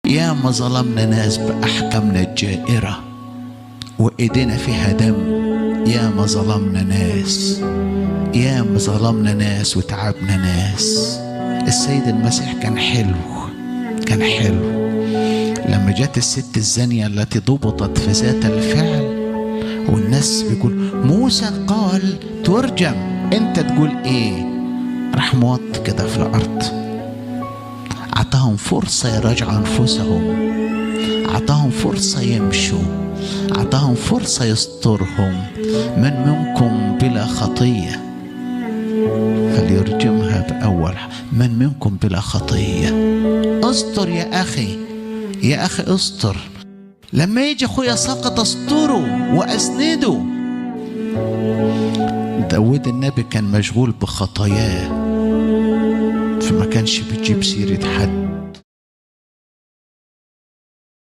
يا ما ظلمنا ناس بأحكامنا الجائرة وإيدينا فيها دم. يا ما ظلمنا ناس، يا ما ظلمنا ناس وتعبنا ناس. السيد المسيح كان حلو، كان حلو. لما جت الست الزانية التي ضبطت في ذات الفعل والناس بيقول موسى قال ترجم، انت تقول ايه؟ راح موط كده في الارض، عطاهم فرصة يراجعوا انفسهم، عطاهم فرصة يمشوا، عطاهم فرصة يسترهم. من منكم بلا خطية فليرجمها بأول. من منكم بلا خطية. استر يا أخي، يا أخي استر. لما يجي أخويا سقط استره وأسنده. داود النبي كان مشغول بخطاياه فما كانش بيجيب سيرة حد.